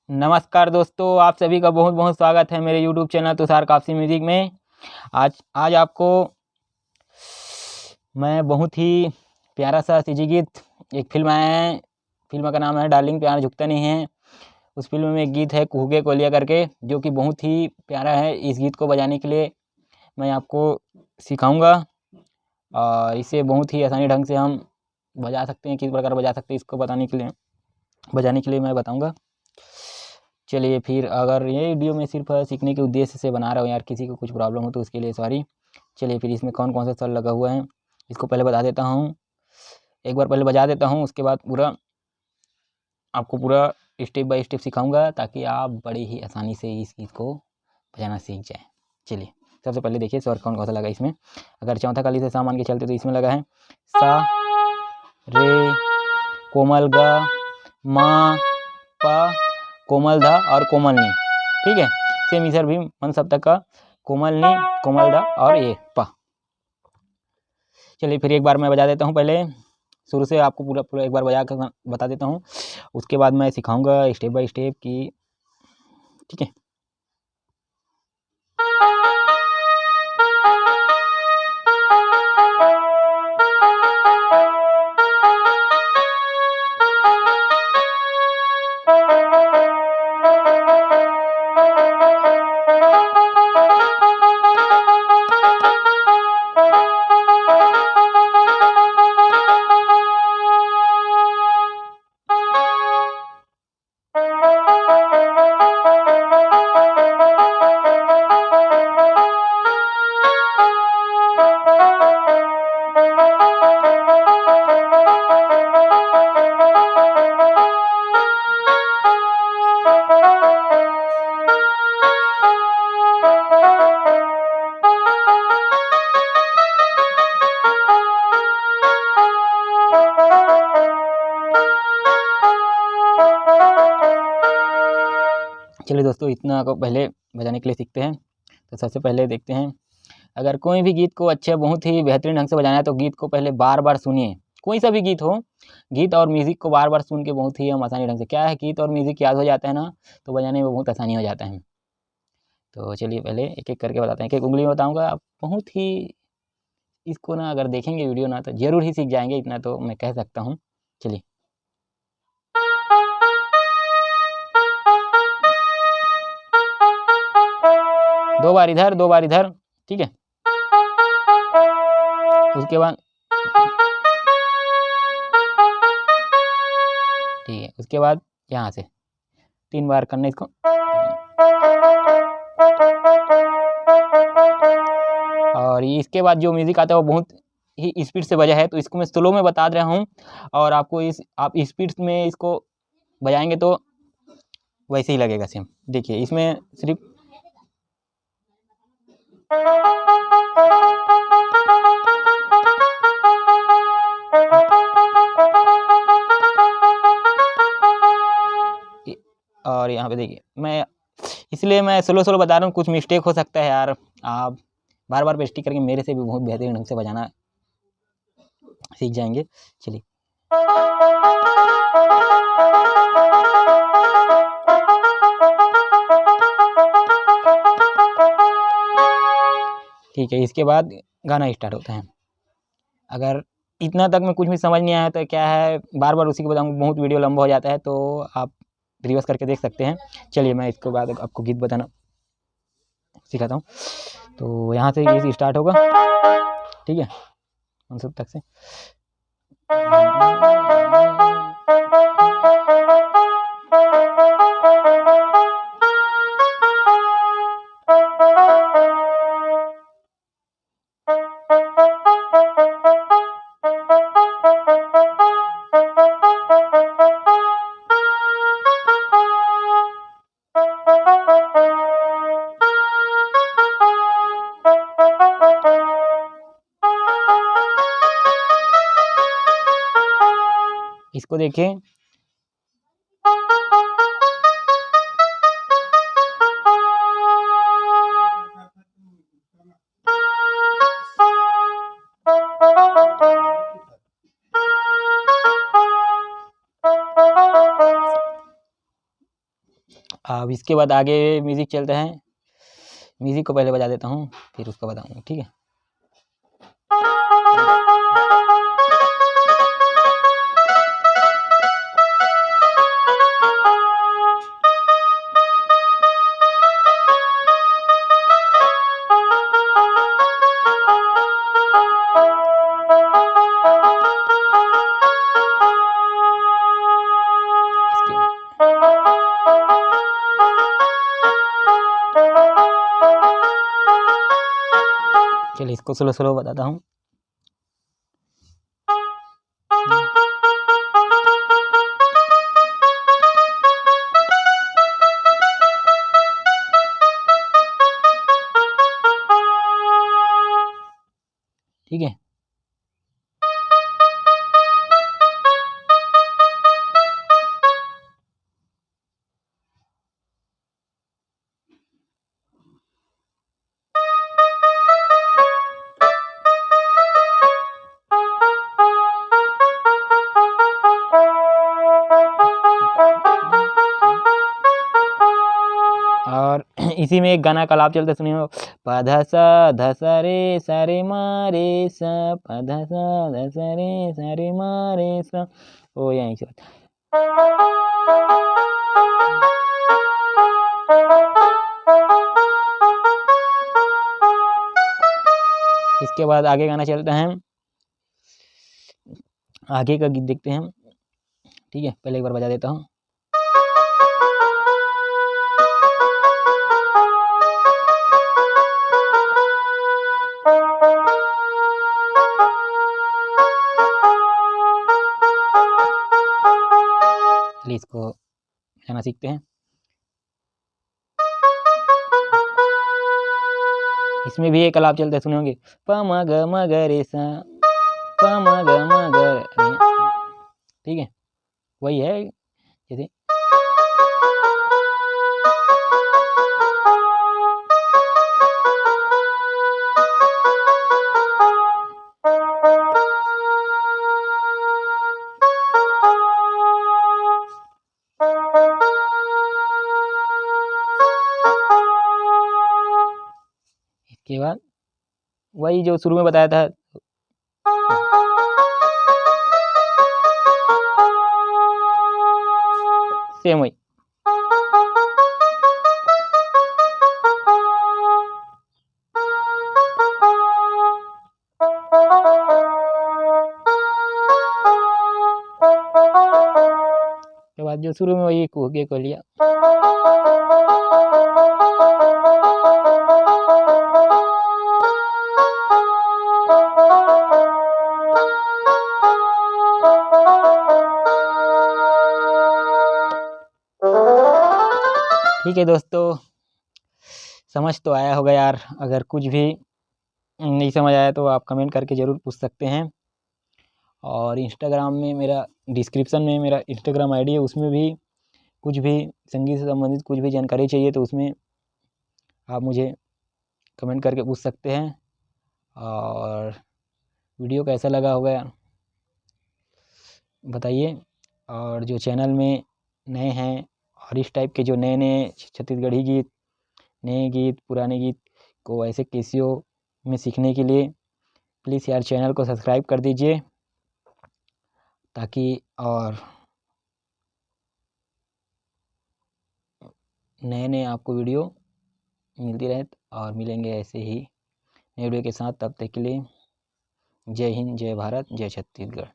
नमस्कार दोस्तों, आप सभी का बहुत बहुत स्वागत है मेरे YouTube channel Tushar Kapsi music में। आज आपको मैं बहुत ही प्यारा सा सीजी गीत, एक फिल्म आया है, फिल्म का नाम है डार्लिंग प्यार झुकता नहीं है। उस फिल्म में एक गीत है कुहके कोलिया करके, जो कि बहुत ही प्यारा है। इस गीत को बजाने के लिए मैं आपको सिखाऊंगा और इसे बहुत ही आसानी ढंग से हम बजा सकते हैं, किस प्रकार बजा सकते हैं इसको बजाने के लिए मैं बताऊँगा। चलिए फिर, अगर ये वीडियो मैं सिर्फ सीखने के उद्देश्य से बना रहा हूँ यार, किसी को कुछ प्रॉब्लम हो तो उसके लिए सॉरी। चलिए फिर, इसमें कौन कौन सा स्वर लगा हुआ है इसको पहले बता देता हूँ। एक बार पहले बजा देता हूँ, उसके बाद आपको पूरा स्टेप बाय स्टेप सिखाऊंगा, ताकि आप बड़े ही आसानी से इस गीत को बजाना सीख जाएँ। चलिए, सबसे पहले देखिए स्वर कौन कौन सा लगा इसमें। अगर चौथा कली से सा मान के चलते तो इसमें लगा है सा, रे, कोमल ग, मा, पा, कोमल धा और कोमल नी। ठीक है, सेम इधर भी मन सप्तक का कोमल नी, कोमल धा और ये पा। चलिए फिर एक बार मैं बजा देता हूँ, पहले शुरू से आपको पूरा पूरा एक बार बजा कर बता देता हूँ, उसके बाद मैं सिखाऊंगा स्टेप बाय स्टेप की। ठीक है, चलिए दोस्तों, इतना को पहले बजाने के लिए सीखते हैं। तो सबसे पहले देखते हैं, अगर कोई भी गीत को अच्छे बहुत ही बेहतरीन ढंग से बजाना है तो गीत को पहले बार बार सुनिए। कोई सा भी गीत हो, गीत और म्यूज़िक को बार बार सुन के बहुत ही हम आसानी ढंग से, क्या है, गीत और म्यूज़िक याद हो जाता है ना, तो बजाने में बहुत आसानी हो जाता है। तो चलिए पहले एक एक करके बताते हैं, एक एक उंगली में बताऊँगा। आप बहुत ही इसको ना अगर देखेंगे वीडियो ना, तो ज़रूर ही सीख जाएंगे, इतना तो मैं कह सकता हूँ। चलिए, दो बार इधर, दो बार इधर। ठीक है, उसके बाद ठीक है, उसके बाद यहाँ से 3 बार करना इसको। और इसके बाद जो म्यूज़िक आता है वो बहुत ही स्पीड से बजा है, तो इसको मैं स्लो में बता रहा हूँ, और आपको आप स्पीड में इसको बजाएंगे तो वैसे ही लगेगा सेम। देखिए, इसमें सिर्फ और यहाँ पे देखिए, इसलिए मैं स्लो स्लो बता रहा हूँ, कुछ मिस्टेक हो सकता है यार। आप बार बार प्रैक्टिस करके मेरे से भी बहुत बेहतरीन ढंग से बजाना सीख जाएंगे। चलिए, ठीक है, इसके बाद गाना स्टार्ट होता है। अगर इतना तक में कुछ भी समझ नहीं आया तो क्या है, बार बार उसी को बताऊँगा, बहुत वीडियो लंबा हो जाता है, तो आप रिवर्स करके देख सकते हैं। चलिए, मैं इसके बाद आपको गीत बताना सिखाता हूँ। तो यहाँ से गीत स्टार्ट होगा। ठीक है, उन सब तक से इसको देखिए। अब इसके बाद आगे म्यूज़िक चलते हैं। म्यूज़िक को पहले बजा देता हूँ, फिर उसको बताऊँगा, ठीक है। चलिए इसको स्लो स्लो बताता हूँ। ठीक है। और इसी में एक गाना का लाभ चलते सुनिए। पधा सा ध सा रे सा रे मा रे सा, पधा सा ध सा रे सा रे मा रे सा। ओ यहीं से इसके बाद आगे गाना चलते हैं, आगे का गीत देखते हैं, ठीक है। पहले एक बार बजा देता हूँ। इसको गाना सीखते हैं। इसमें भी एक लाभ चलते सुने होंगे, प म ग म ग रे सा, प म ग म ग रे, ठीक है। वही है जैसे इसके बाद वही जो शुरू में बताया था, सेम वही। के बाद जो शुरू में वही कुहके को लिया। ठीक है दोस्तों, समझ तो आया होगा यार। अगर कुछ भी नहीं समझ आया तो आप कमेंट करके ज़रूर पूछ सकते हैं। और इंस्टाग्राम में मेरा डिस्क्रिप्शन में मेरा इंस्टाग्राम आईडी है, उसमें भी कुछ भी संगीत से संबंधित कुछ भी जानकारी चाहिए तो उसमें आप मुझे कमेंट करके पूछ सकते हैं। और वीडियो कैसा लगा होगा बताइए। और जो चैनल में नए हैं और इस टाइप के जो नए नए छत्तीसगढ़ी गीत, नए गीत, पुराने गीत को ऐसे कैसियो में सीखने के लिए प्लीज़ यार चैनल को सब्सक्राइब कर दीजिए, ताकि और नए नए आपको वीडियो मिलती रहे। और मिलेंगे ऐसे ही नए वीडियो के साथ। तब तक के लिए जय हिंद, जय भारत, जय छत्तीसगढ़।